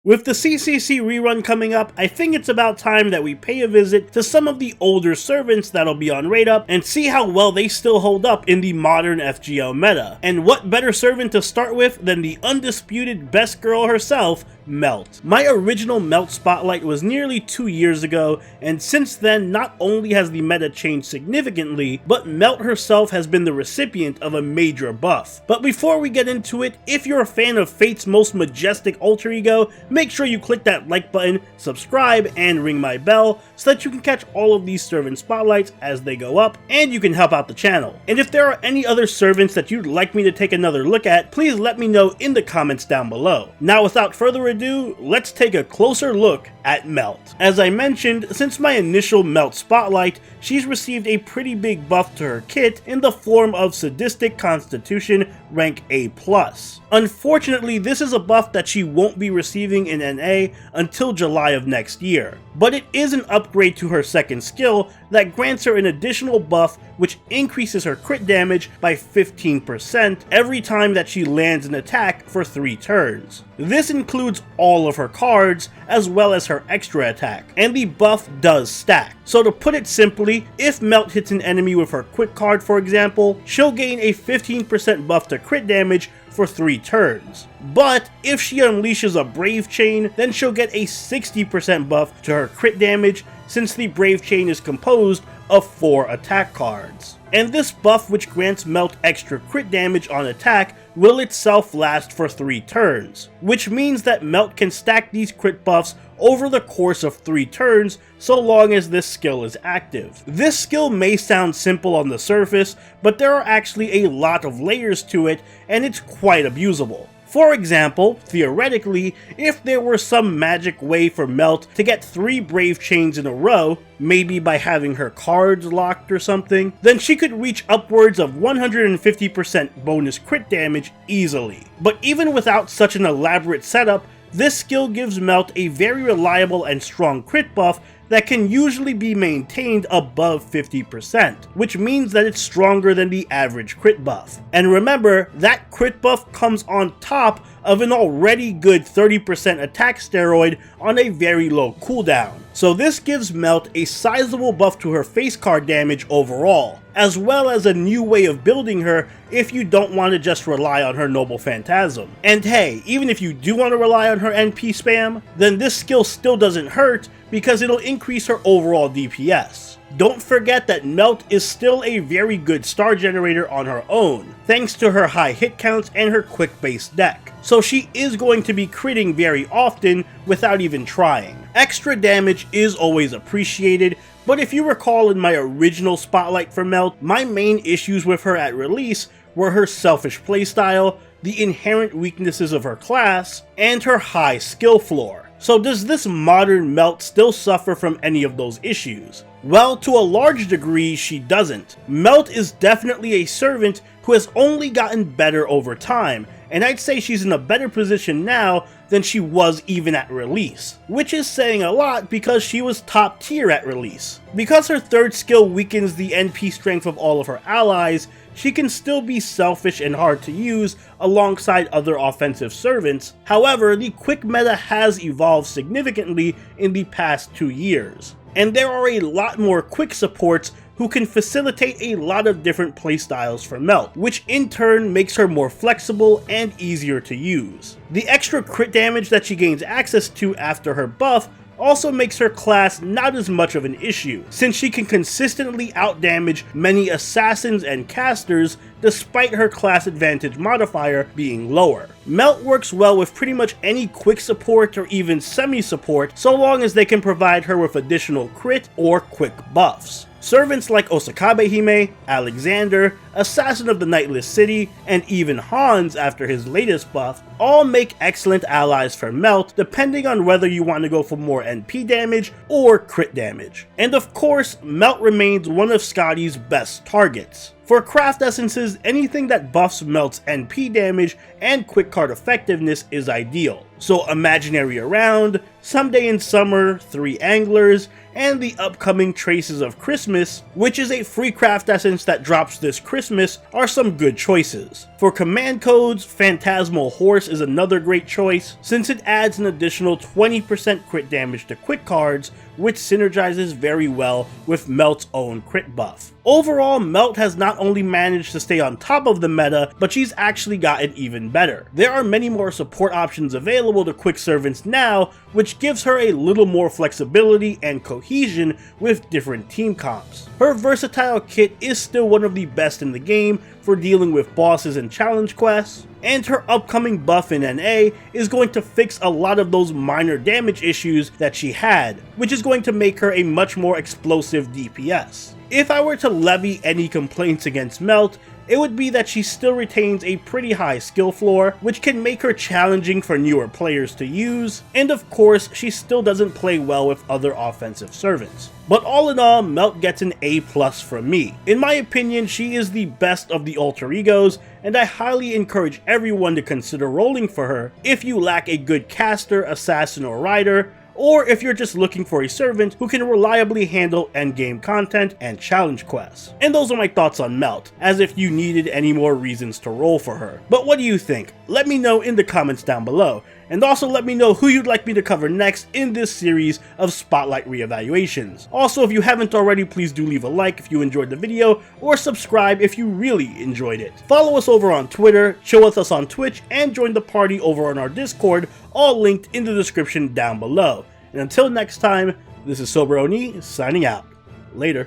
With the CCC rerun coming up, I think it's about time that we pay a visit to some of the older servants that'll be on rateup and see how well they still hold up in the modern FGO meta. And what better servant to start with than the undisputed best girl herself, Melt. My original Melt spotlight was nearly 2 years ago, and since then not only has the meta changed significantly, but Melt herself has been the recipient of a major buff. But before we get into it, if you're a fan of Fate's most majestic alter ego, make sure you click that like button, subscribe, and ring my bell so that you can catch all of these servant spotlights as they go up, and you can help out the channel. And if there are any other servants that you'd like me to take another look at, please let me know in the comments down below. Now without further ado, let's take a closer look at Melt. As I mentioned, since my initial Melt spotlight, she's received a pretty big buff to her kit in the form of Sadistic Constitution rank A+. Unfortunately, this is a buff that she won't be receiving in NA until July of next year, but it is an upgrade to her second skill that grants her an additional buff which increases her crit damage by 15% every time that she lands an attack for 3 turns. This includes all of her cards as well as her extra attack, and the buff does stack. So to put it simply, if Melt hits an enemy with her quick card for example, she'll gain a 15% buff to crit damage for 3 turns. But if she unleashes a Brave Chain, then she'll get a 60% buff to her crit damage since the Brave Chain is composed of 4 attack cards. And this buff, which grants Melt extra crit damage on attack, will itself last for 3 turns, which means that Melt can stack these crit buffs over the course of 3 turns so long as this skill is active. This skill may sound simple on the surface, but there are actually a lot of layers to it and it's quite abusable. For example, theoretically, if there were some magic way for Melt to get 3 Brave Chains in a row, maybe by having her cards locked or something, then she could reach upwards of 150% bonus crit damage easily. But even without such an elaborate setup, this skill gives Melt a very reliable and strong crit buff that can usually be maintained above 50%, which means that it's stronger than the average crit buff. And remember, that crit buff comes on top of an already good 30% attack steroid on a very low cooldown. So this gives Melt a sizable buff to her face card damage overall, as well as a new way of building her if you don't want to just rely on her Noble Phantasm. And hey, even if you do want to rely on her NP spam, then this skill still doesn't hurt because it'll increase her overall DPS. Don't forget that Melt is still a very good star generator on her own, thanks to her high hit counts and her quick base deck. So she is going to be critting very often without even trying. Extra damage is always appreciated, but if you recall in my original spotlight for Melt, my main issues with her at release were her selfish playstyle, the inherent weaknesses of her class, and her high skill floor. So does this modern Melt still suffer from any of those issues? Well, to a large degree, she doesn't. Melt is definitely a servant who has only gotten better over time, and I'd say she's in a better position now than she was even at release, which is saying a lot because she was top tier at release. Because her third skill weakens the NP strength of all of her allies, she can still be selfish and hard to use alongside other offensive servants. However, the quick meta has evolved significantly in the past 2 years, and there are a lot more quick supports who can facilitate a lot of different playstyles for Melt, which in turn makes her more flexible and easier to use. The extra crit damage that she gains access to after her buff also makes her class not as much of an issue, since she can consistently outdamage many assassins and casters despite her class advantage modifier being lower. Melt works well with pretty much any quick support or even semi-support so long as they can provide her with additional crit or quick buffs. Servants like Osakabe Hime, Alexander, Assassin of the Nightless City, and even Hans after his latest buff all make excellent allies for Melt depending on whether you want to go for more NP damage or crit damage. And of course, Melt remains one of Scotty's best targets. For craft essences, anything that buffs Melt's NP damage and quick card effectiveness is ideal. So Imaginary Around, Someday in Summer, 3 Anglers, and the upcoming Traces of Christmas, which is a free craft essence that drops this Christmas Christmas are some good choices. For command codes, Phantasmal Horse is another great choice, since it adds an additional 20% crit damage to quick cards, which synergizes very well with Melt's own crit buff. Overall, Melt has not only managed to stay on top of the meta, but she's actually gotten even better. There are many more support options available to quick servants now, which gives her a little more flexibility and cohesion with different team comps. Her versatile kit is still one of the best in the game for dealing with bosses and challenge quests, and her upcoming buff in NA is going to fix a lot of those minor damage issues that she had, which is going to make her a much more explosive DPS. If I were to levy any complaints against Melt, it would be that she still retains a pretty high skill floor, which can make her challenging for newer players to use, and of course, she still doesn't play well with other offensive servants. But all in all, Melt gets an A+ from me. In my opinion, she is the best of the alter egos, and I highly encourage everyone to consider rolling for her if you lack a good caster, assassin, or rider, or if you're just looking for a servant who can reliably handle endgame content and challenge quests. And those are my thoughts on Melt, as if you needed any more reasons to roll for her. But what do you think? Let me know in the comments down below, and also let me know who you'd like me to cover next in this series of Spotlight reevaluations. Also, if you haven't already, please do leave a like if you enjoyed the video, or subscribe if you really enjoyed it. Follow us over on Twitter, chill with us on Twitch, and join the party over on our Discord, all linked in the description down below. And until next time, this is Sober Oni signing out. Later.